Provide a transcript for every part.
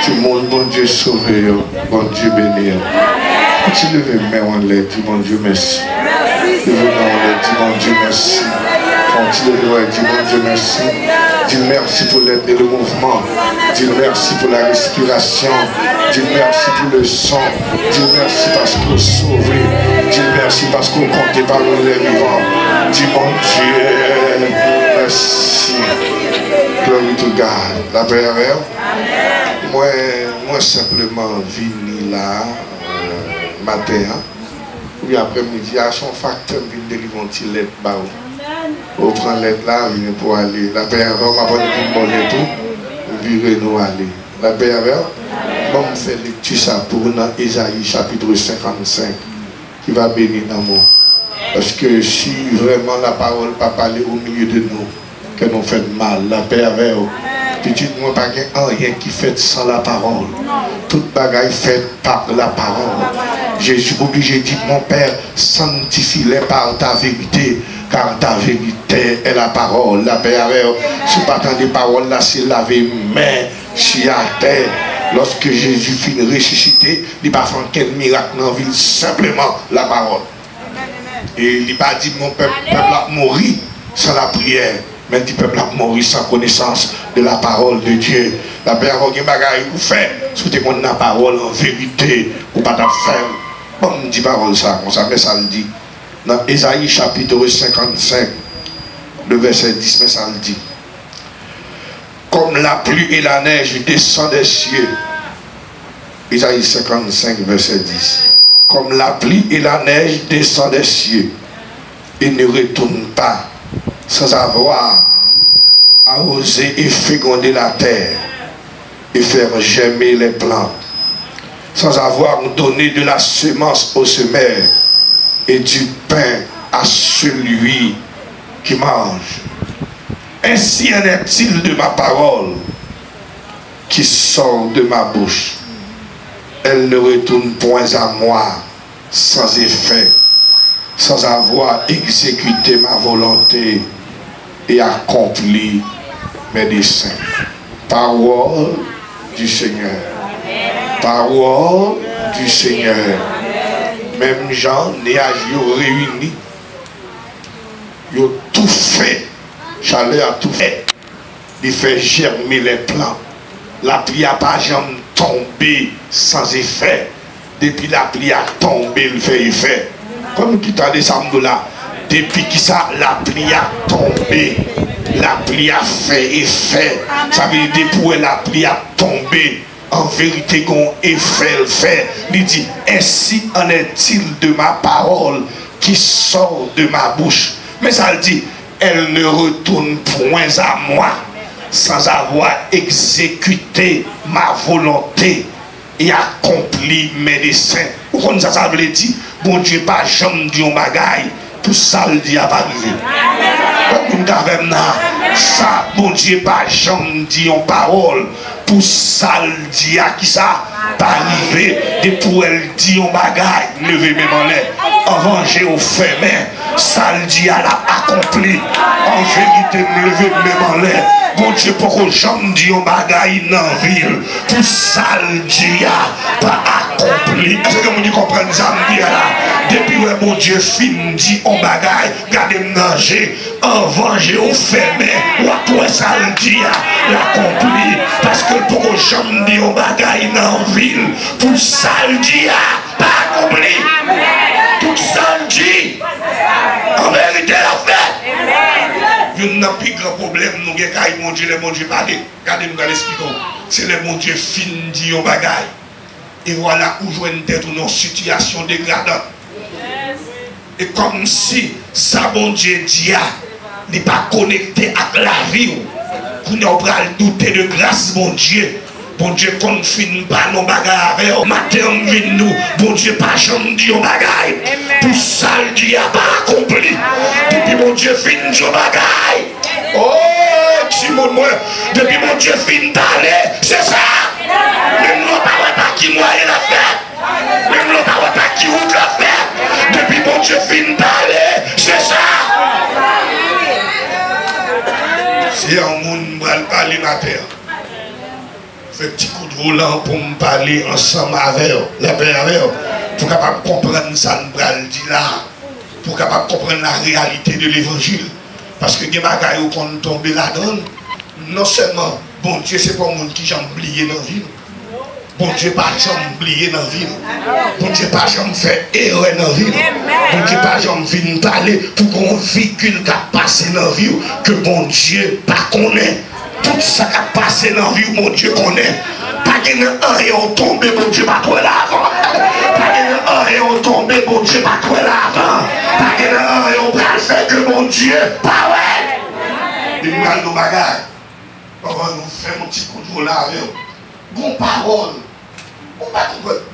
Tout le monde, bon Dieu sauvé, bon Dieu béni. Tu lever mes mains en l'air, dis mon Dieu merci. Lever mes mains en l'air, dis mon Dieu merci. Quand tu lever, dis mon Dieu merci. Dis merci pour l'aide et le mouvement. Dis merci pour la respiration. Dis merci pour le sang. Dis merci parce qu'on est sauvé. Dis merci parce qu'on compte par nous les vivants. Dis mon Dieu merci. Glory to God. La paix avec moi simplement vini là matin. Puis après-midi, à son facteur vient délivrer un petit lettre bas. On prend l'aide là, on pour aller. La paix avec, on m'a pas dit bon et tout. Virer nous aller. La paix avec. Bon, on fait lecture ça pour dans Ésaïe chapitre 55 qui va bénir dans moi. Parce que si vraiment la parole pas parler au milieu de nous, que nous fait mal, la paix avec. Petit moi pas rien qui fait sans la parole. Toute bagaille faite par la parole. Jésus obligé dit mon Père, sanctifie-les par ta vérité, car ta vérité est la parole. La paix avec. Si pas tant de paroles là, c'est laver main si à terre. Lorsque Jésus finit ressuscité, il n'a pas fait quel miracle dans la ville, simplement la parole. Et il n'a pas dit mon peuple a mouru sans la prière. Mais le peuple a mouru sans connaissance de la parole de Dieu. La paix avec un bagaille vous fait, si vous avez la parole en vérité, ou pas de faire. Bon, on dit parole ça, comme ça, mais ça le dit. Dans Ésaïe chapitre 55, le verset 10, mais ça le dit. Comme la pluie et la neige descendent des cieux. Ésaïe 55, verset 10. Comme la pluie et la neige descendent des cieux et ne retournent pas sans avoir arrosé et fécondé la terre et faire germer les plantes, sans avoir donné de la semence aux semeurs et du pain à celui qui mange. Ainsi en est-il de ma parole qui sort de ma bouche. Elle ne retourne point à moi sans effet, sans avoir exécuté ma volonté et accompli mes desseins. Parole du Seigneur. Parole du Seigneur. Même Jean, Néage, réunis, ils ont tout fait. Chaleur a tout fait. Il fait germer les plants. La pluie n'a pas jamais tombé sans effet. Depuis la pluie a tombé, il fait effet. Comme tu as des samedis là, depuis que ça, la pluie a tombé, la pluie a fait effet. Ça veut dire depuis la pluie a tombé, en vérité, qu'on effet le fait. Il dit, ainsi en est-il de ma parole qui sort de ma bouche. Mais ça le dit, elle ne retourne point à moi sans avoir exécuté ma volonté et accompli mes desseins. Pourquoi ça veut dire, bon Dieu, pas jamais dit un bagaille, pour ça le dit à pas arriver. Ça, bon Dieu, pas jamais dit en parole, pour ça le dit à qui ça pas arrivé, et pour elle dit en bagaille, levez mes mains, arrangez au fait, mais ça le dit à la accompli. En vérité, levez mes mains. Bon Dieu, pourquoi j'aime dire un bagaille dans la ville, pour ça le dit à pas accompli. Est-ce que vous comprenez ça? Depuis que mon Dieu fin dit en bagaille, gardez manger, en venger au fermé, ou après ça le dit à l'accompli. Parce que pourquoi j'aime dire un bagaille dans la ville, pour ça le dit à pas accompli. Tout ça le dit. En vérité, la fait. Il n'y a plus grand problème, nous avons mon Dieu, les mon Dieu, regardez, nous allons expliquer. C'est le mon Dieu fin dit au bagaille. Et voilà où je une tête ou une situation dégradante. Et comme si ça bon Dieu dit, n'est pas connecté à la vie. Vous n'avez pas douter de grâce, mon Dieu. Bon Dieu, qu'on ne finit pas nos bagailles avec eux. Matin, on vient nous. Bon Dieu, pas jamais dit nos bagailles. Pour ça, le Dieu n'a pas accompli. Depuis mon Dieu finit nos bagailles. Oh, Simon, moi. Depuis mon Dieu finit d'aller. C'est ça. Même nous, pas qui moyen la fête. Même nous, pas qui route la fête. Depuis mon Dieu finit d'aller. C'est ça. C'est un monde qui va parler matin. Fait un petit coup de volant pour me parler ensemble avec eux, la paix avec eux, pour capable comprendre ça, nous dit là, pour capable comprendre la réalité de l'évangile. Parce que les bagailles qu'on tombe là-dedans, non seulement, bon Dieu, c'est pas le monde qui j'aime oublier dans la vie. Bon Dieu, pas jamais oublier dans la vie. Bon Dieu, pas jamais faire erreur dans la vie. Bon Dieu, pas jamais venir parler pour qu'on véhicule qui a passé dans la vie que bon Dieu pas connaît. Tout ça qui a passé dans la vie, mon Dieu connaît. Pas qu'il y a rien tombé, mon Dieu pas toi là avant. Pas qu'il y a rien tombé, mon Dieu pas toi là avant. Pas qu'il y a rien pour faire que mon Dieu pas ouais. Il nous a nos bagages. On va nous faire un petit coup de volant avec eux. Bon parole.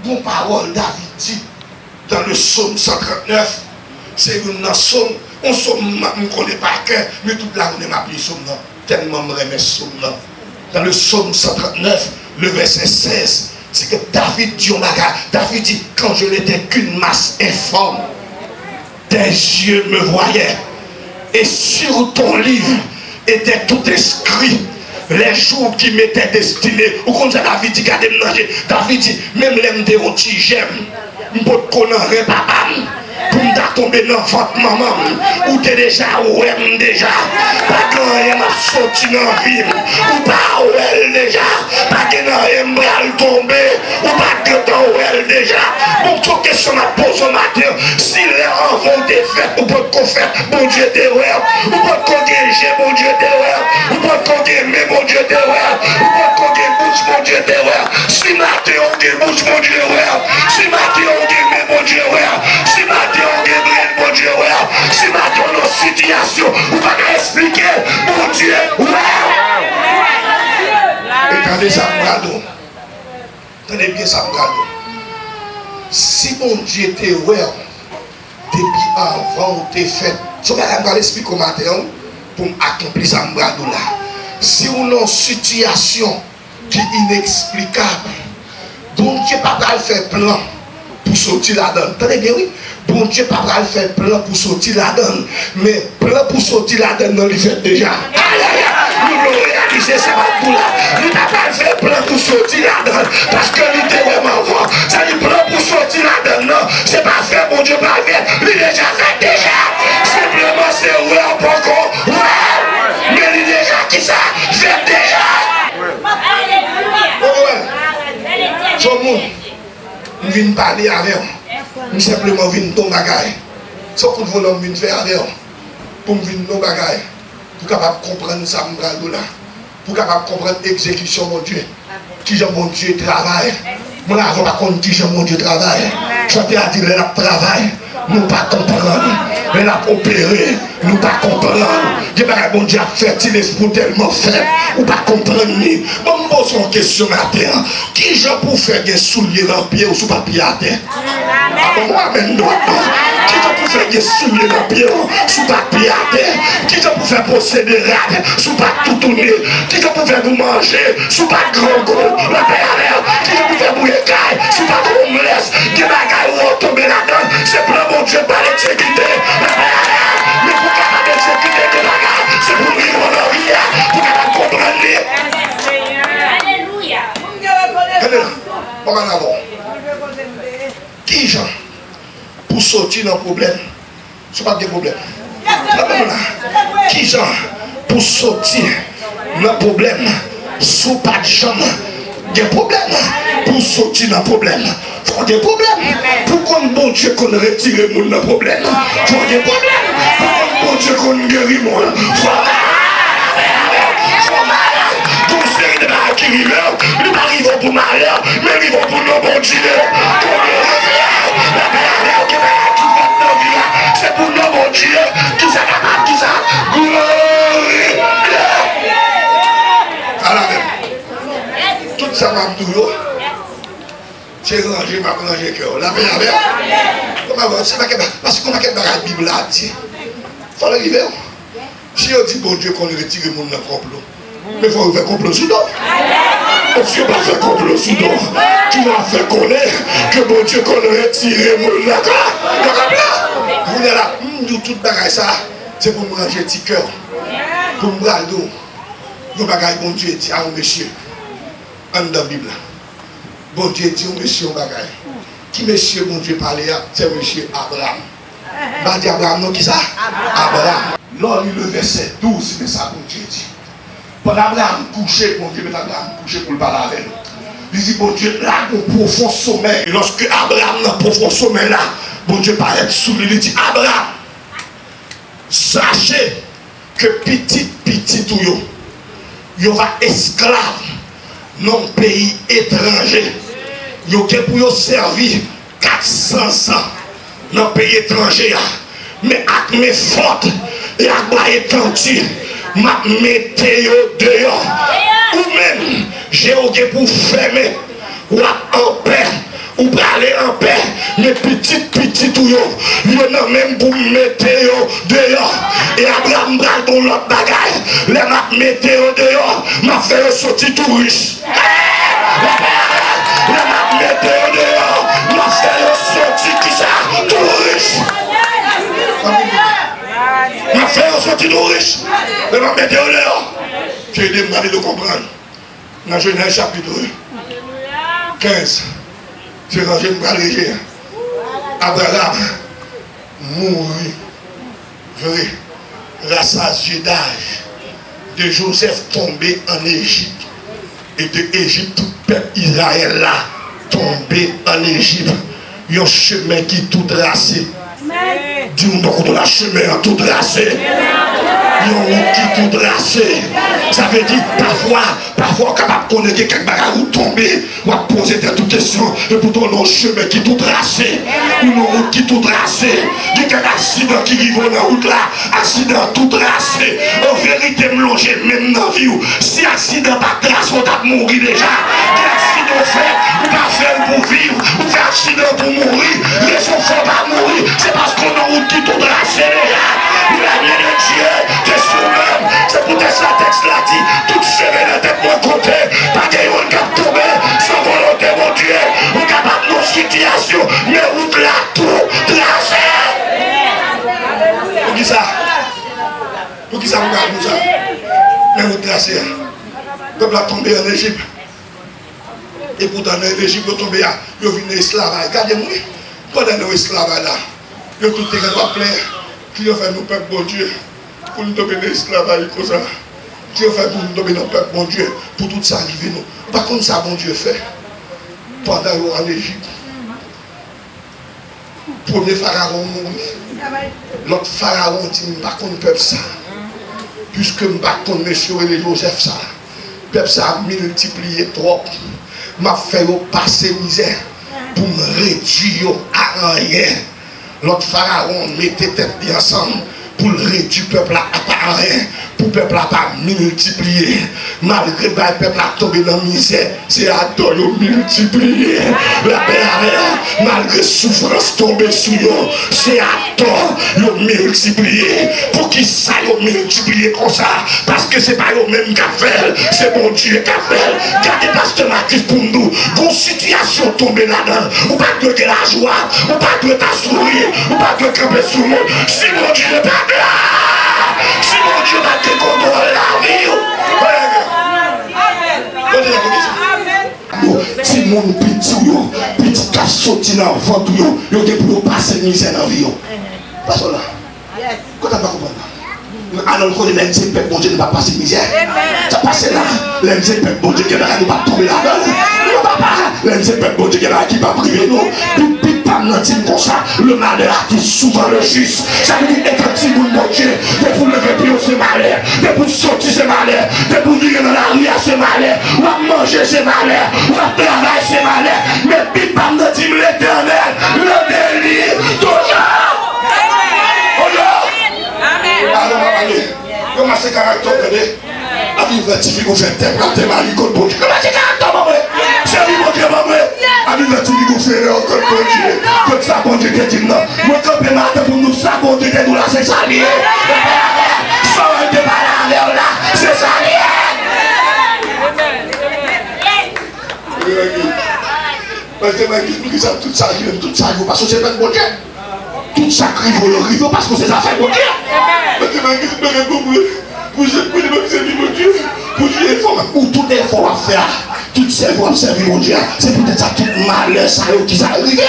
Bon parole, David dit dans le psaume 139. C'est une psaume. On ne connaît pas cœur, mais toute la journée m'a appelé psaume. Tellement me remet ce psaume-là. Dans le psaume 139, le verset 16, c'est que David dit, David dit, quand je n'étais qu'une masse informe, tes yeux me voyaient, et sur ton livre était tout inscrit, les jours qui m'étaient destinés. Ou comme ça, David dit, regardez manger. David dit, même les m'dérontis, j'aime, m'pot connaître papa. Pour me tomber dans votre maman, ou t'es déjà, ou elle déjà, pas quand elle m'a sorti dans la ville, ou pas où elle déjà, pas quand elle m'a tombé, ou pas quand elle déjà. Bon, toute question m'a posé au matin, si les enfants ont été faits, ou pas qu'on fait, bon Dieu t'es ouais, ou pas qu'on guérit, bon Dieu t'es ouais, ou pas qu'on guérit, bon Dieu t'es ouais, ou pas qu'on guérit, bon Dieu t'es ouais, si matin on guérit, bon Dieu ouais, si matin on guérit, bon Dieu ouais, si matin on guérit, bon Dieu ouais, si matin on a une situation, on va expliquer, bon Dieu ouais. Attendez ça, Brado. Attendez bien ça, Brado. Si bon Dieu était ouais, depuis avant on t'est fait, je vais l'expliquer au matin pour accomplir ça, Brado là. Si on a une situation qui est inexplicable, bon Dieu pas faire plan pour sortir là-dedans. Attendez bien, oui. Bon Dieu pas faire plan pour sortir là-dedans. Mais plan pour sortir là-dedans, il fait déjà. Aïe, aïe, aïe. Nous l'avons réalisé, ça va tout là. Nous n'avons pas fait plan pour sortir là-dedans. Parce que nous sommes vraiment forts. Ça dit plan pour sortir là-dedans. Non, c'est pas fait, bon Dieu pas fait. Il est déjà fait déjà. Simplement, c'est ouais, un peu con. Ouais. Mais il est déjà qui ça? Fait déjà. Tout le monde, nous venons parler avec eux. Nous simplement venons ton bagaille. Ce coup de volant, nous venons faire avec eux. Pour nous venir nos bagailles. Pour capable comprendre ça, là. Pour capable comprendre l'exécution, mon Dieu. Qui j'ai mon Dieu travaille. Moi, je ne sais pas qui j'ai mon Dieu travaille. Je te dis, elle travaille. Nous pas comprendre. Elle a opéré. Nous pas comprendre. Je ne sais pas mon Dieu a fait l'esprit tellement faible. Ou pas comprendre. Bon, je pose une question à terre. Qui j'ai pour faire des souliers dans le pied ou sous papier à terre? Moi, même droit. Qui j'ai pour faire des souliers dans le pied sous papier à terre? Qui j'ai pour faire procéder rade sous pas tout tourner? Qui j'ai pour faire vous manger sous pas grand gros? La paix à l'air. Qui j'ai pour faire bouiller caille sous pas trop me laisse? Des bagailles où on tombe là-dedans. C'est pour mon Dieu pas l'exécuter. La paix à l'air. Mais pour capable d'exécuter des bagailles, c'est pour vivre en arrière. Pour capable comprendre. Alléluia. Bon, en avant. Qui j'en pour sortir dans le problème? Ce n'est pas des problèmes. Qui j'en pour sortir dans le problème? Ce n'est pas de jambe. Des problèmes. Pour sortir dans le problème. Il faut des problèmes. Pourquoi bon Dieu qu'on retire le monde dans le problème? Il faut des problèmes. Pourquoi bon Dieu qu'on guérit le monde? Il faut conseil de la qui arrive. Nous arrivons pour malheur, mais nous arrivons pour nos bons Dieu. C'est pour nous, mon Dieu, qui s'est capable, qui s'est gloire. Alors, tout ça m'a dit, c'est rangé, m'a rangé cœur. La paix avec. Parce qu'on a quelque chose la Bible là, il faut arriver. Si on dit, bon Dieu, qu'on retire le monde dans le complot, mais il faut faire complot sous dos. Parce que pas fait complot sous dos. Tu m'as fait connaître que bon Dieu, qu'on retire le monde dans le complot. Vous êtes là, tout bagaille ça, c'est pour me ranger petit cœur. Pour me brader. Vous bagaille bon Dieu dit à un monsieur. En dans la Bible. Bon Dieu dit au monsieur un bagage. Qui monsieur bon Dieu parlait, c'est monsieur Abraham. Bah dit Abraham, non, qui ça? Abraham. Là, il le verset 12, mais ça, bon Dieu dit. Pendant Abraham couché, bon Dieu met Abraham couché pour le parler avec nous. Il dit, bon Dieu, là, au profond sommeil. Et lorsque Abraham, dans le profond sommeil là, bon Dieu paraît sous lui, il dit, Abraham, sachez que petit tout yo va esclave dans un pays étranger. Yo qui pour yo servir 400 ans dans un pays étranger. Mais avec mes fautes et avec mes étendues, m'a mettez yo dehors. Ou même, j'ai pour fermer ou en paix. Ou pour aller en paix, mais petit tout yo, non même pour mettre yo dehors. Et Abraham bral pour l'autre bagaille, les m'a mettre yo dehors, m'a fait sortir tout riche. Les m'a mettre yo dehors, m'a fait sortir qui ça, tout riche. M'a fait sortir tout riche, les m'a mettre yo dehors. J'ai demandé de comprendre. Dans Genèse chapitre 15. C'est quand je me parle Abraham mourit, vrai, rassasié d'âge, de Joseph tombé en Égypte, et de Égypte, tout le peuple Israël là, tombé en Égypte. Il y a un chemin qui est tout tracé. Dis-nous donc on a un chemin tout tracé. Il y a un route qui est tout tracé. Ça veut dire parfois capable de connaître quelques bagages ou tomber, ou à poser toutes questions, et pourtant on a un chemin qui est tout tracé, une route qui est tout tracé. Il y a quelques accidents qui vivent dans la route là, accident tout tracé. En vérité, me longer même dans la vie, si accident pas tracé, on t'a mouru déjà. Quel accident fait, ou pas faire pour vivre, ou faire accident pour mourir, les gens ne font pas mourir, c'est parce qu'on a une route qui est tout tracé déjà. La vie de Dieu, t'es sous-même, c'est pour ça le texte l'a dit, toute chemin de tête mon côté, pas de yon cap tomber, sans volonté mon Dieu, on est capable de nos situations, mais on l'a tout tracé. Pour qui ça? Pour qui ça vous garde nous ça? Mais on tracé. Le peuple a tombé en Égypte. Et pourtant en Égypte, il est tombé, il est venu esclavage. Regardez-moi, pendant nos esclavages là, il a tout été plein. Qui a fait nos peuples, bon Dieu, pour nous tomber dans l'esclavage comme ça. Qui a fait pour nous tomber dans le peuple, bon Dieu, pour tout ça arriver nous. Par contre, ça, bon Dieu, fait. Pendant en Égypte, premier pharaon mourit. L'autre pharaon dit, par contre, peuple ça. Puisque par contre, monsieur et les Joseph ça. Peuple ça a multiplié trop. M'a fait passer misère pour me réduire à rien. L'autre pharaon mettait tête bien ensemble pour réduire le peuple à rien, pour le peuple à pas multiplier. Malgré que le peuple a tombé dans la misère, c'est à toi de multiplier. La paix malgré souffrance tombée sur eux, c'est à toi de multiplier. Pour qui ça de multiplier comme ça? Parce que c'est pas eux même qui a fait, c'est bon Dieu qui a fait. Gardez pasteur Marcus pour nous. Une situation tombée là-dedans, ou pas de la joie, ou pas de ta sourire, ou pas de camper sur le monde. Si mon Dieu n'est pas là, si mon Dieu n'a pas contrôle la vie. Si mon petit qui a sauté dans le ventre, il y a pour passer misère dans la vie. Pas ça là. Quand tu ne comprends pas. Alors, quand les gens bon Dieu ne va pas passer misère. Ça passe là. Les gens bon Dieu qui ne va pas tomber là-dedans. Les gens bon Dieu qui ne va pas priver nous. Comme ça, le malheur a souvent le juste. Ça veut dire être un petit bout de mon Dieu. De vous lever plus c'est malheur. De vous sortir c'est malheur. De vous vivre dans la rue c'est malheur. Ou à manger c'est malheur. Ou à travailler c'est malheur. Mais puis pas me dire l'éternel. Le délire toujours. Oh non. Amen. Alors, comment c'est caractère de Avis vertifié qu'on fait tête à tes maris contre bon Dieu. Comment c'est caractère maman? C'est lui mon Dieu maman. Avis vertifié qu'on fait contre bon Dieu. Comme ça bon Dieu te dit non. Moi quand je matin pour nous ça bon Dieu te dit là c'est ça lié. Sans te parler là c'est ça lié. Parce que moi tout ça parce que c'est pas bon Dieu. Tout ça rive parce que c'est ça fait bon Dieu. Parce que moi pour je peux me dire mon Dieu, pour Dieu, ou tout effort à faire, tout cerveau à servir mon Dieu. C'est peut-être ça tout malheur, ça qui s'arrive.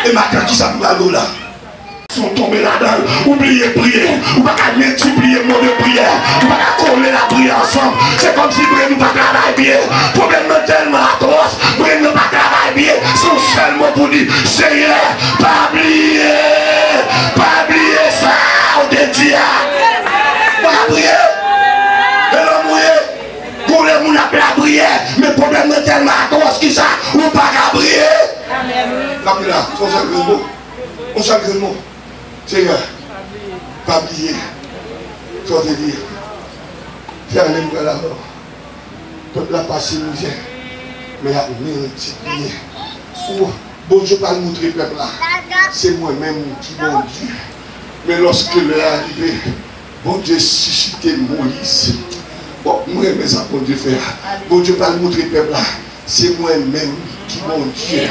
Et maintenant, qui ça me là? Sont tombés là-dedans, oubliez prier, ou pas qu'à multiplier le mot de prière, ou pas qu'à coller la prière ensemble. C'est comme si nous ne pas travailler bien. Problème tellement atroce, nous ne pas travailler bien. Son seul mot pour dire, Seigneur, pas oublier ça, on te dit. Pas prier. Et l'homme mouillé, pour les gens appellent la prière, mais problème tellement atroce qui ça, ou pas qu'à prier. La prière, son seul mot. On sacré mot. Seigneur, pas oublier. Je vais te dire. Faire les bras là-bas. Peuple a passé misère. Mais il y a multiplié. Bon Dieu pas montrer peuple là. C'est moi-même qui bon Dieu. Mais lorsque l'heure est arrivée, bon Dieu suscité Moïse. Bon, moi-même ça bon Dieu faire. Bon Dieu pas montrer peuple là. C'est moi-même qui bon Dieu.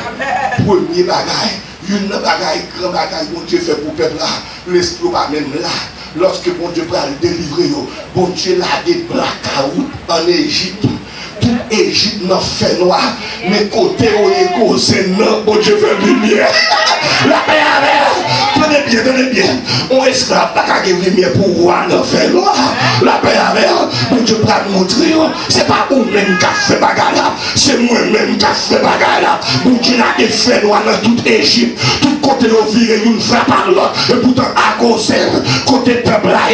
Premier bagaille. Une bagaille, grand bagaille, bon Dieu fait pour le peuple là, l'esprit pas même là. Lorsque bon Dieu va le délivrer, bon Dieu l'a des blackout en Égypte. Tout Égypte n'a fait noir, mais côté où est causé, non, bon Dieu fait lumière. La paix avec, tenez bien, on esclave pas qu'à lumière pour voir n'a fait noir. La paix avec, bon Dieu va nous montrer, c'est pas vous-même qui a fait bagarre là, c'est moi-même qui a fait bagarre là. Bon Dieu a fait noir dans toute Égypte, tout côté où viré une frappe par l'autre, et pourtant à cause côté peuple là,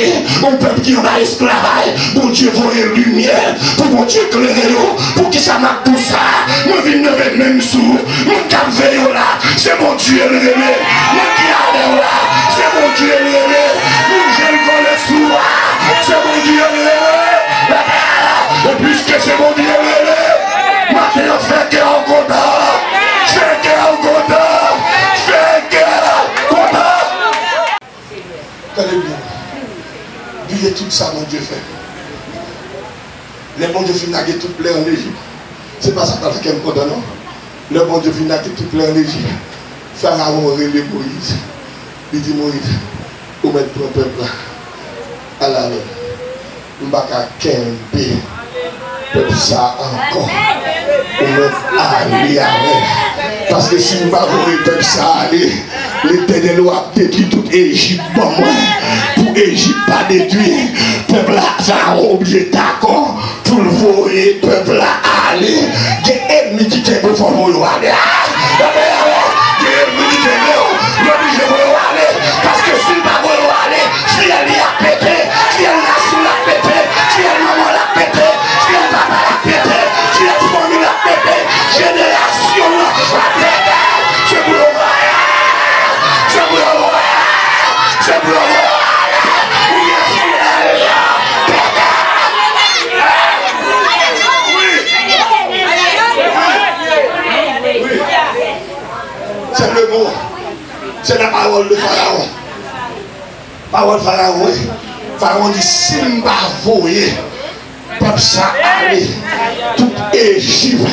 un peuple qui en a esclavage, bon Dieu voit lumière, pour bon Dieu éclairer. Pour qui ça m'a tout ça? Moi, je ne même sous. Mon cap veille là, c'est mon Dieu le remé. Mon qui a là, c'est mon Dieu le remé. Mon jeune connaît sous là, c'est mon Dieu le remé. Et puisque c'est mon Dieu le remé, maintenant fait que en content. Fait que en content. Fait que content. Tenez bien. Oubliez tout ça, mon Dieu fait. Le bon Dieu finit tout plein en Égypte. C'est pas ça qui me condamne, non? Le bon Dieu finit tout plein en Égypte. Pharaon relève Moïse. Il dit Moïse, où mettre ton peuple à la main. On va qu'à peuple ça encore. On va aller avec. Parce que si on va voir le peuple ça aller, l'Éternel va détruire toute Égypte. Bon, moi, pour Égypte pas détruire, peuple là, Pharaon obligé d'accord. Pour le voir, peuple là, aller. Il y a un ennemi qui est pour voir aller. Parce que si pas vouloir aller, si elle y a pété, si elle a sous la pété, si elle maman l'a pété, si elle papa l'a pété, si elle famille l'a pété, génération l'a pété, c'est pour le voir, c'est pour le voir, c'est pour le voir. C'est le mot. C'est la parole de Pharaon. Parole de Pharaon. Pharaon dit, si je ne vais pas voyer, peuple ça aller, toute Égypte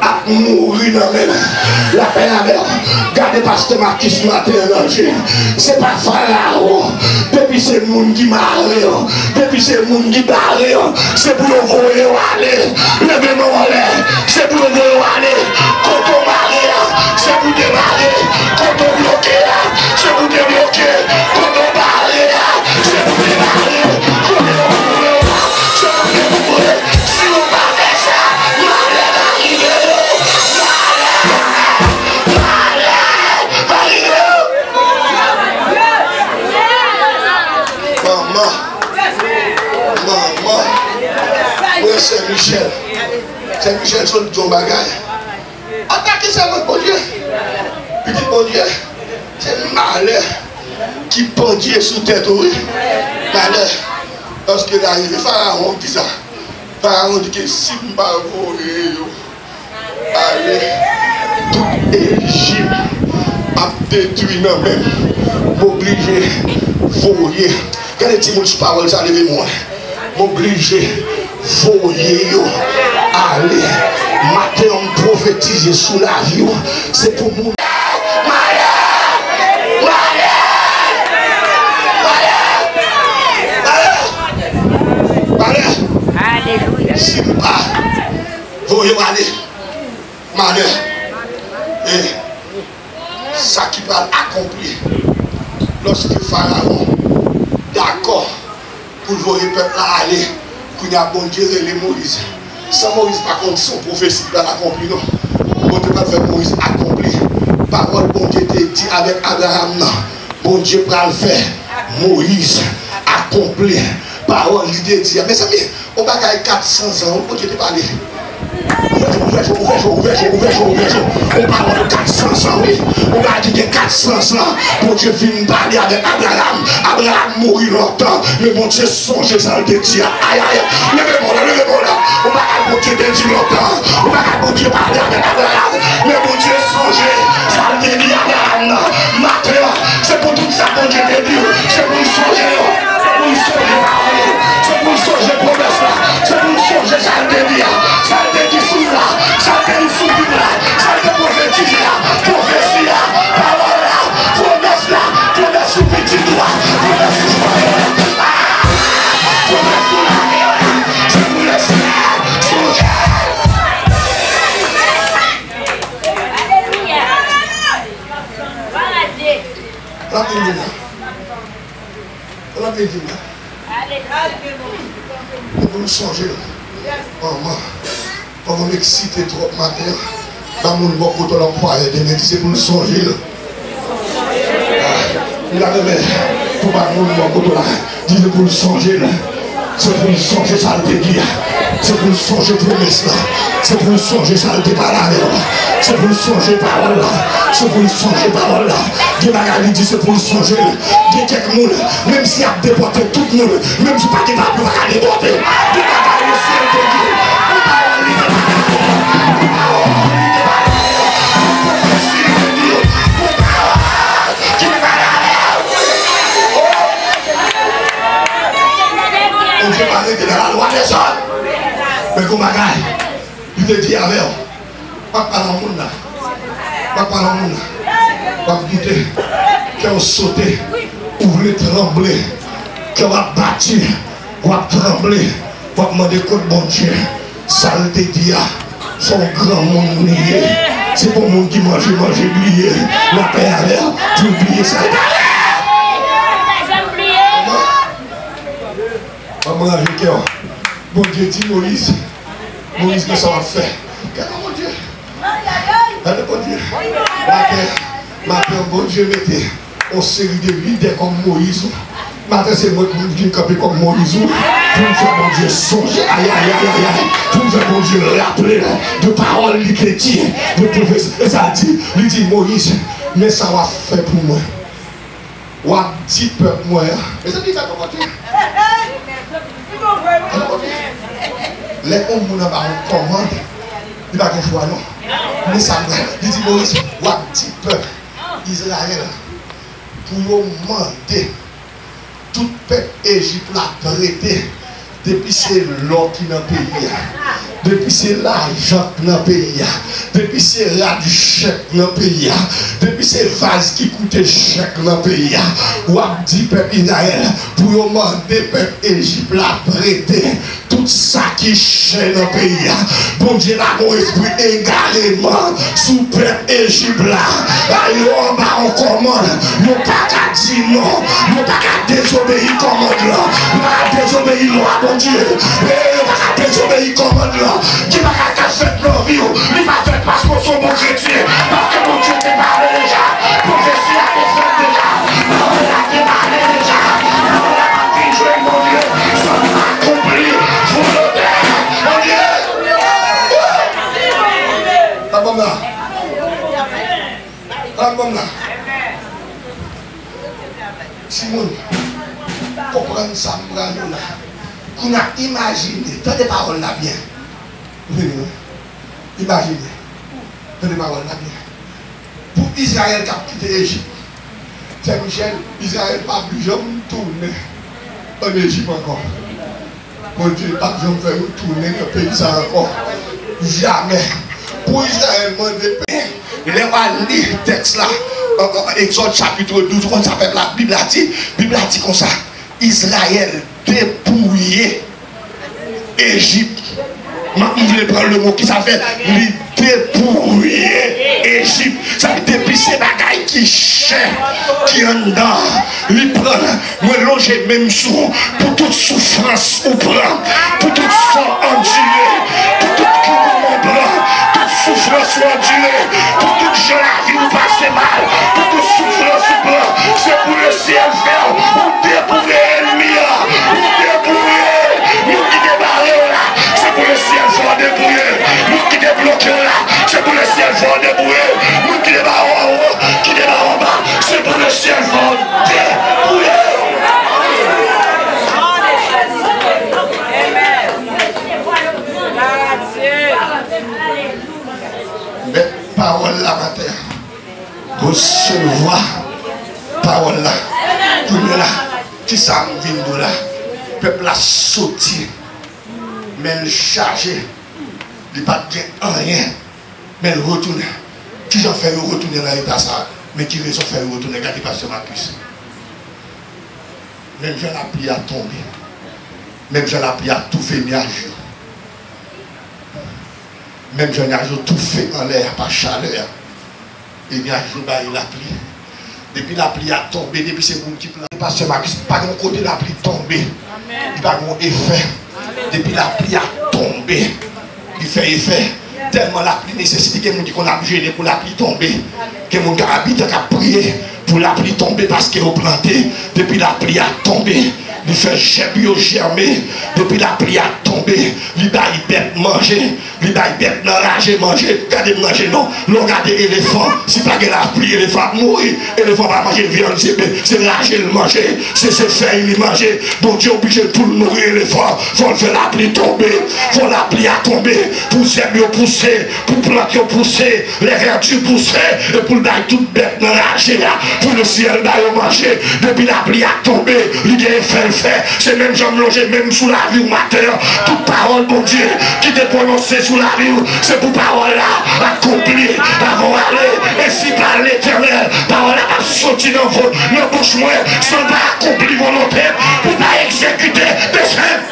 a mourir dans même. La paix avec. Regardez pasteur Marquis ce matin en danger. C'est pas Pharaon. Depuis c'est le monde qui marre. Depuis c'est le monde qui barre. C'est pour le voyer aller. Levez-moi aller. C'est pour le voyer aller. Quand on marre, c'est pour démarrer. Quand on bloque, c'est pour débloquer. Quand on barre, c'est pour démarrer. Quand on bloque, c'est pour découvrir. Si on parle ça, malheur arrive. Maman, oui, c'est Michel. C'est Michel, son John Bagaille. Attaquez ça, votre bon Dieu. Petit bon Dieu, c'est malheur qui pendait sous tête, oui. Malheur. Lorsqu'il est arrivé, Pharaon dit ça. Pharaon dit que si je ne vais pas aller, toute Égypte a détruit nous-mêmes. M'obliger, voyer. Quel est le parole, ça levez-moi. M'obliger, voyer, aller. Matin, on prophétise sous la vie. C'est pour nous. voyez aller, malheur. Et ça qui va accomplir lorsque Pharaon d'accord pour le voir le peuple aller, pour y a bon Dieu les Moïse. Sans Moïse, par contre, son prophétie va l'accomplir, non. Bon Dieu va faire Moïse accomplir. Parole, bon Dieu te dit avec Abraham, non. Bon Dieu va le faire. Moïse accomplir. Parole, il te dit. Mais ça veut dire, on va gagner 400 ans, bon Dieu te parler. Ouverture. On parle de 400 ans, oui. On va dire 400 ans. Bon Dieu vient parler avec Abraham. Abraham mourit longtemps. Mais bon Dieu songe ça le dit. Aïe. Levez-moi là. On va dire bon Dieu te dit longtemps. On va dire bon Dieu parler avec Abraham. Mais bon Dieu songe ça le dit Abraham. Matin, c'est pour tout ça bon Dieu te dit. C'est pour le songer. C'est pour le songer parole. C'est pour le songer promesse là. C'est pour le songer ça le dit. Ça le dit sous là. Ça le dit sous là. Ça le dit prophétie là. Prophétie là. Parole là. Promesse là. Promesse sous petit doigt. Promesse sous joyeux. Promesse sous la vie. C'est pour le ciel. Songer. On a dit là. Pour nous changer. Maman, on va m'exciter trop matin. Dans mon bon côté, on va c'est pour nous changer. Il a remis pour pas mon bon côté là. Dis-le pour nous changer. C'est pour nous changer ça le dégât. C'est pour nous changer promesse là. C'est pour nous changer ça le parole. C'est pour nous changer parole là. C'est pour nous changer parole là. Dieu m'a dit c'est pour nous changer. Dieu quelques monde, même s'il a déporté tout le monde, même si pas de va pas déporter. Dieu m'a dit c'est le Dieu. On peut parler de la loi des hommes. Mais comme bagaille, il te dit avec pas parler au monde là. Pas parler au monde là. Pas douter. Qu'on saute, ouvre trembler. Qu'on va battre, on va trembler. On va demander côté bon Dieu. Ça le te dit, son grand monde lié. C'est pour le monde qui mange, oublié. La paix à l'air, tu oublies ça. Maman avec cœur. Bon Dieu dit Moïse. Moïse, que ça va faire. Regardez mon Dieu. Regardez mon Dieu. Matin, bon Dieu mettait une série de leaders comme Moïse. Matin, c'est moi qui viens camper comme Moïse. Pour me faire mon Dieu songer. Aïe. Pour me faire mon Dieu rappeler de paroles qui te dit. De professeur. Et ça dit, lui dit Moïse, mais ça va faire pour moi. Ou un petit peuple moi. Mais ça dit ça pour Dieu. Les hommes qui ont une commande, il va pas choix non. Mais ça il dit Moïse, ou un petit peuple Israël pour demander tout peuple Égypte l'a traité depuis c'est l'or qui est dans le pays. Depuis c'est l'argent dans le pays. Depuis c'est la du chèque dans le pays. Depuis c'est vase qui coûte chèque dans le pays. Ou a dit peuple Israël pour demander peuple Égypte la prêter tout ça qui chèque dans le pays. Bon Dieu là mon esprit également sous peuple Égypte là. Aïe on va en commande. Nous pas qu'à dire non. Nous pas qu'à désobéir commande là. Nous pas qu'à désobéir loi bon Dieu. Nous pas qu'à désobéir commande là. Qui va qu'à faire nos vies. Il va faire parce qu'on sont bons chrétiens. Parce que mon Dieu t'est parlé déjà. Prophétie a été faite déjà. Parole a été parlé déjà. Parole a été jouée mon Dieu. Ça va accomplir. Volonté. Mon Dieu. La bombe là. La bombe là. Simon, comprendre ça, là. Qu'on a imaginé, tant de paroles là bien. Imaginez, tant de paroles là bien. Pour Israël qui a quitté l'Égypte, c'est Michel, Israël pas plus jamais tourner en Égypte encore. Mon Dieu, pas plus jamais faire tourner dans le pays ça encore. Jamais. Pour Israël, mon Dieu, il est pas lire le texte là. Exode chapitre 12, quand ça fait la Bible a dit comme ça. Israël dépouillé Égypte. Je voulais prendre le mot qui s'appelle dépouiller Égypte. Ça veut dire depuis ces bagailles qui cher, qui en dedans, lui prendre, moi loger même sous, pour toute souffrance ou prend, pour toute sang enduré, pour toute courant blanc, toute souffrance ou enduré, pour toute gens la vie ou passer mal, pour toute souffrance ou blanc, c'est pour le ciel faire, pour dépouiller l'ennemi, pour dépouiller, nous qui débarrons là, c'est pour le ciel faire dépouiller, nous qui débloquons là, c'est pour le ciel faire dépouiller, nous qui débarrons en haut, qui débarrons en bas, c'est pour le ciel faire dépouiller. Mais parole là, matin, recevoir parole là, pour nous là, qui ça vient de là, peuple a sauté, mais le chargé, il n'a pas de rien, mais le retourne. Qui j'en fait retourner dans l'état ça, mais qui raison fait retourner, regardez Pasteur Marcus. Même je la pris à tomber, même je la pris à tout faire nuage. Même je n'ai tout fait en l'air, pas chaleur. Et bien, je vais la pluie. Depuis la pluie a tombé, depuis c'est vous qui pleure. Pasteur Marcus, pas de côté la pluie tombée. Il va avoir effet. Depuis la pluie a tombé, il fait effet. Tellement la pluie nécessite que les gens qui ont gêné pour la pluie tomber. Que les gens qui habitent ont prié pour la pluie tomber parce qu'ils ont planté. Depuis la pluie a tombé. Il fait germer, depuis la pluie a tombé, il va bête manger, il va bête enrager manger, regardez manger non, regardez l'éléphant, si pas que la pluie, l'éléphant mourir, l'éléphant va manger viande, c'est rager le manger, c'est faire il manger, bon Dieu obligé pour le nourrir l'éléphant, faut le faire la pluie tomber, faut la pluie à tomber, pour zèbre pousser, pour planter pousser, les verdures pousser, et pour le bail toute bête enrager là, pour le ciel d'aller manger, depuis la pluie a tombé, il y a fait. C'est même j'en loger même sous la vie ou matin. Toute parole, bon Dieu, qui t'est prononcée sous la vie, c'est pour parole là, accomplir, avant aller, et si par l'éternel, parole là va sortir dans vos bouches moins, sans pas accomplir volonté, pour pas exécuter des chefs.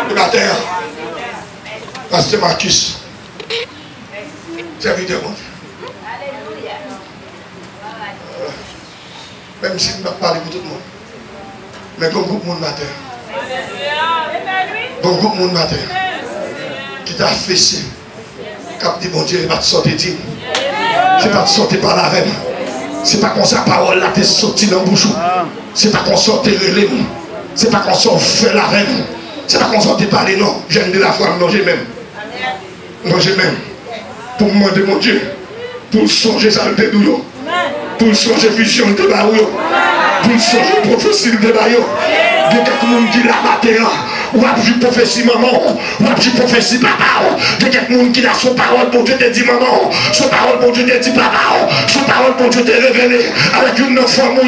Le matin, Pasteur Marcus, serviteur mon Dieu. Même si je ne vais pas parler pour tout le monde. Mais comme groupe monde matin, comme groupe monde matin, qui t'a fessé, qui a dit mon Dieu, il va te sortir digne. C'est pas te sortir par la reine. C'est pas qu'on sa parole là t'es sorti dans le bouchon. C'est pas qu'on sorte relais. C'est pas qu'on sort fait la reine. C'est pas qu'on sorte parler non. J'aime de la foi, non j'ai même. Non j'ai même. Pour me demander mon Dieu, pour songer ça le dédouillon. Pour songer vision de barouillon. Pour songer prophétie de barouillon. Il y a quelqu'un qui l'a battu. Ou a vu prophétie maman, ou a vu prophétie papa. Il y a quelqu'un qui a son parole pour Dieu te dit maman, son parole pour Dieu te dit papa, son parole pour Dieu te révélé avec une femme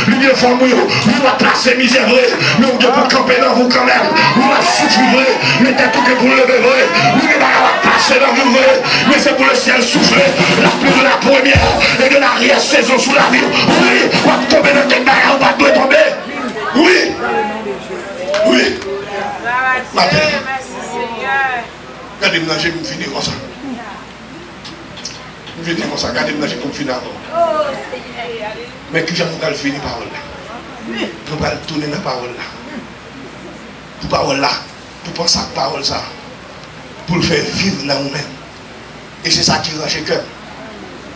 l'une femme vous va placer misère, mais vous devez camper dans vous quand même, vous va souffrir, mais t'es tout que pour le lever, vous ne va passer dans vous, mais c'est pour le ciel souffler, la pluie de la première et de l'arrière-saison sous la ville, oui, on va tomber dans quel bagarre, on va tomber, oui, oui. Matin, regardez-moi, je vais finir comme ça. Je vais finir comme ça, regardez-moi, je vais finir avant. Mais qui j'aime nous finir parole là? Nous allons tourner la parole là. Pour parole là, pour penser à parole ça, pour le faire vivre dans nous-mêmes. Et c'est ça qui range le cœur.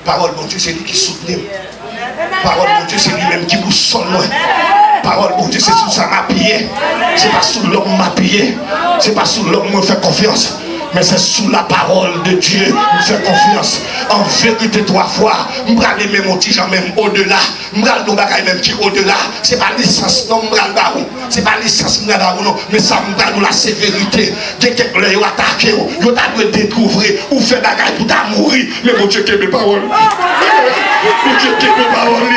Parole, bon Dieu, c'est lui qui soutient. Parole, bon Dieu, c'est lui-même qui vous sonne. Parole, bon Dieu, c'est sous ça m'a pillé. C'est pas sous l'homme m'a pillé. C'est pas sous l'homme me fait confiance. Mais c'est sous la parole de Dieu me fait confiance. En vérité, 3 fois, je vais aller même au petit gens, même au-delà. Je vais aller même qui au-delà. Ce n'est pas licence, non, je vais aller. Ce n'est pas licence, je vais aller, non. Mais ça, je vais aller la sévérité. Dès que quelqu'un a attaqué, je vais découvrir ou faire des choses pour mourir. Mais mon Dieu, qui est mes paroles. Mon Dieu, qui est mes paroles.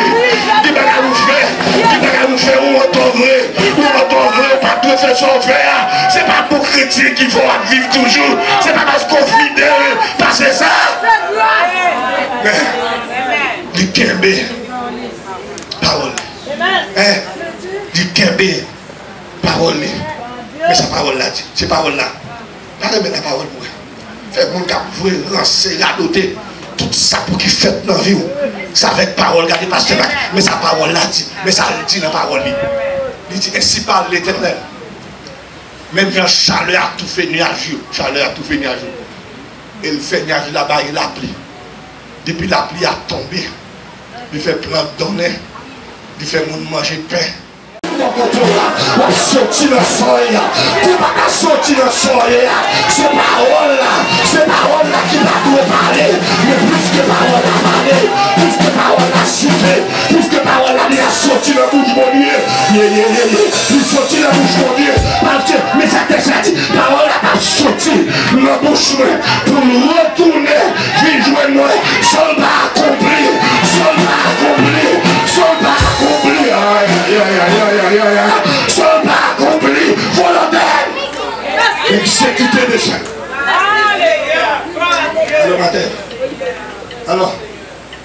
Qui va vous faire, qui va vous faire, ou entendre, pas de façon faire. Ce n'est pas pour chrétiens qu'il faut vivre toujours. C'est pas parce qu'on fidèle, parce que ça. Mais, du Kembe, parole. Du Kembe, parole. Mais sa parole là, c'est parole là. Pas remettre la parole pour elle. Fait mon cap pour lancer, radoter tout ça pour qu'il fait dans la vie. Ça avec parole, regardez pasteur, mais sa parole là dit, mais ça dit dans la parole. Il dit, ainsi parle l'Éternel. Même quand chaleur a tout fait nuage, chaleur a tout fait nuage. Et il fait nuage là-bas, il a plu. Depuis la pluie a tombé, il fait plein de données, il fait manger pain. On sortit le soleil, tu ne vas pas sortir le soleil. Ces paroles-là qui va nous parler, mais plus que paroles à parler, plus que paroles à citer, plus que paroles à dire, sortir le bouche mon Dieu. Il sortit la bouche mon Dieu, parce que, mais ça te dit, parole à sortir la bouche pour retourner, puis jouer moi, soldat accompli, soldat accompli, soldat accompli. Soldat accompli, volontaire, exécuté des chaînes. Alors, matin. Alors,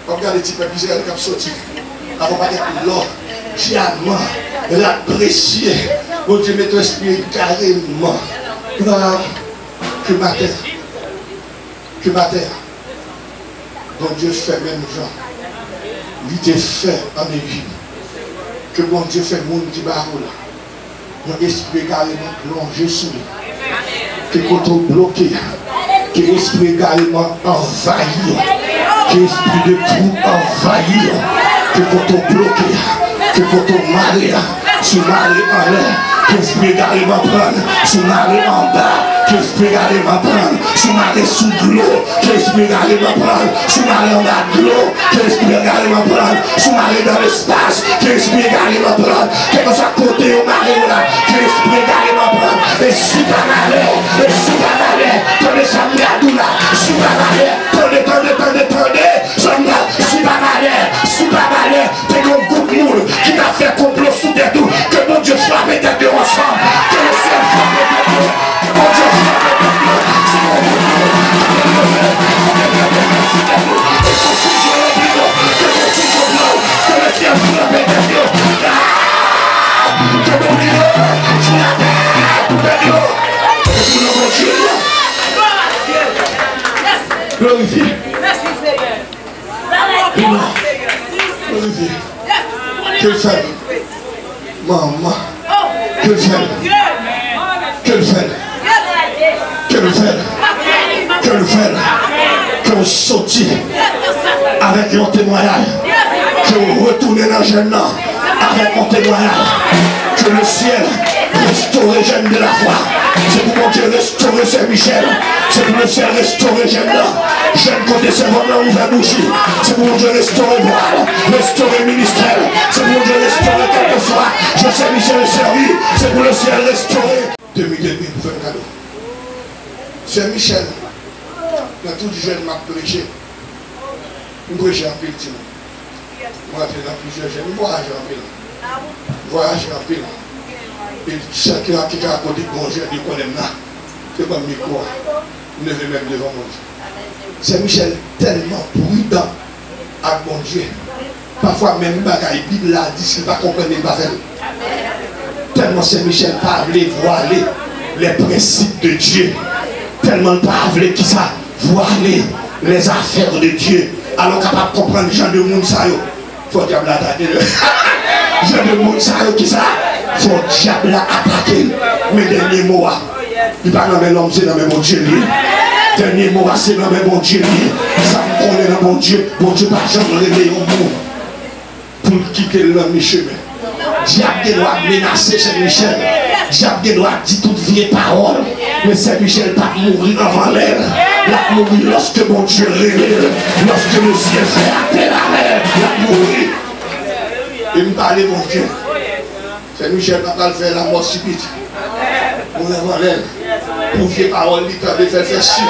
regardez les types qui sont sortis. Avant de dire l'or, diamant, l'apprécier. Mon Dieu, mets ton esprit carrément. Que matin. Donc Dieu fait même genre. Il te fait en Égypte. Que bon Dieu fait monde qui barre là. Mon esprit carrément plongé sous lui. Que quand on bloqué, que l'esprit carrément envahi, que l'esprit de tout envahi, que quand on bloqué, que quand on maré, sous maré en l'air, que l'esprit carrément prendre, sous maré en bas, que l'esprit carrément prendre, sous maré sous de l'eau, que l'esprit carrément prendre, sous maré en bas de l'eau, que l'esprit carrément prendre, sous maré dans l'espace, que l'esprit carrément prendre, quel que soit côté au maré là, que l'esprit carrément prendre, et sous ta marée, tenez ça me là, sous ta marée, tenez, sous ta marée, t'es un groupe moule qui t'a fait complot sous tes doux, que mon Dieu frappe tes deux ensemble, que le ciel frappe tes deux, que mon Dieu frappe tes deux, c'est mon Dieu, que le ciel frappe tes deux, que mon Dieu, glorifié. Glorifié. Que le fait. Maman. Que le fait. Que le fait. Que le fait. Que le fait. Que vous sortiez avec mon témoignage. Que vous retournez dans le jeune avec mon témoignage. Que le ciel restaure les jeunes de la foi. C'est pour mon Dieu restaurer Saint-Michel. C'est pour le ciel restaurer jeune jeune côté servant ouvert bougie. C'est pour mon Dieu restaurer voile, restaurer ministère. C'est pour mon Dieu restaurer quel que soit. Je sais Michel servi. C'est pour le ciel restaurer. 2000 pour faire un cadeau. Saint-Michel, dans tout le jeune m'a prêché. Je prêche en pile. Moi, je dans plusieurs jeunes. Je voyage en pile. Voyage en pile. Et chacun qui a raconté bon Dieu, il connaît là. C'est pas le micro. Ne veut même devant mon Dieu. C'est Michel tellement prudent avec mon Dieu. Parfois même bagaille Bible là dit s'il ne va pas comprendre, il va faire. Tellement c'est Michel pas voulu voiler les principes de Dieu. Tellement pas voulu qui ça voiler les affaires de Dieu. Alors capable de comprendre les gens de monde ça. Faut diable attaquer. Gens de monde ça qui ça. Faut diable attaquer. Mais dernier mot. Il ne parle pas dans l'homme, c'est dans mon Dieu. Dernier mot, c'est dans mon Dieu. Ça me connaît dans mon Dieu. Mon Dieu, pas jamais réveiller au monde pour quitter l'homme chemin. Diable doit menacer Saint-Michel. Diable doit dire toute vieille parole. Mais Saint-Michel pas mourir avant l'air. La mourir lorsque mon Dieu révèle. Lorsque le ciel fait appel à l'air. La mourir. Il me parle mon Dieu. Saint-Michel n'a pas faire la mort subite. Pour avant l'air. Pour vieille parole, il peut faire sûr.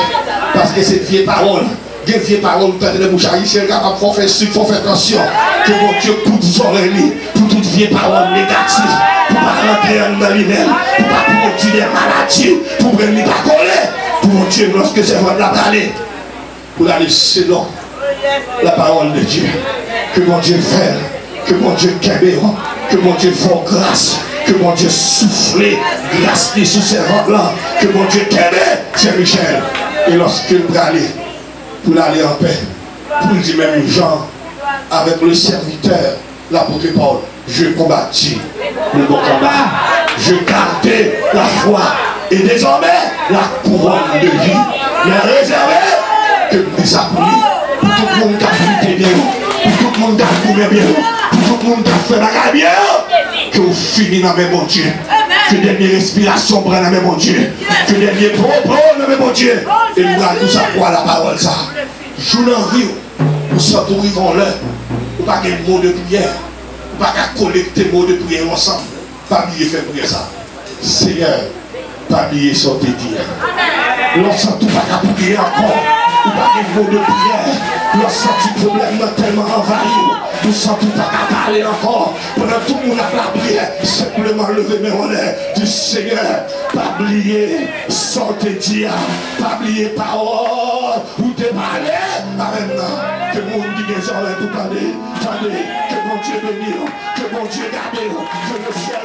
Parce que c'est vieille parole. Des vieilles paroles, vous perdez les bouches haïtiennes, il faut faire sûr, il faut faire attention. Que mon Dieu coupe vos oreilles, pour toutes vieilles paroles négatives, pour ne pas rentrer dans lui-même, pour ne pas produire des maladies, pour ne pas coller. Pour mon Dieu, lorsque c'est votre la parler, pour aller selon la parole de Dieu. Que mon Dieu fasse, que mon Dieu kébéron, que mon Dieu fasse grâce, que mon Dieu soufflait grâce sous ces rangs-là, que mon Dieu t'aimait, c'est Michel. Et lorsqu'il va aller, pour aller en paix, pour dire même Jean, avec le serviteur, l'apôtre Paul, je combattis le bon combat, je gardais la foi, et désormais la couronne de vie m'est réservée que nous avons pour tout le monde qui a fruité bien, pour tout le monde qui a couru bien, pour tout le monde qui a fait la gagne bien, que vous finissez dans mes bon Dieu, que dernière respiration prenne dans mes bon Dieu, que dernier propos dans mes bon Dieu, et nous allons nous savoir la parole ça. Joue dans la vie, nous sommes tous là, nous pas de mots de prière, nous pas collecter mots de prière ensemble, pas oublier faire prière ça. Seigneur, pas oublier ce que tu dis. Lorsque tout pas prier encore, ou pas de mots de prière, lorsque tu problème tellement envahi, nous sommes tout pas parler encore, pendant tout le monde a la prière, simplement lever mes relais du Seigneur, pas oublier ce que tu dis, pas oublier parole, ou te parler, maintenant, que mon Dieu des oreilles pour parler, que mon Dieu bénisse, que mon Dieu garde, que le ciel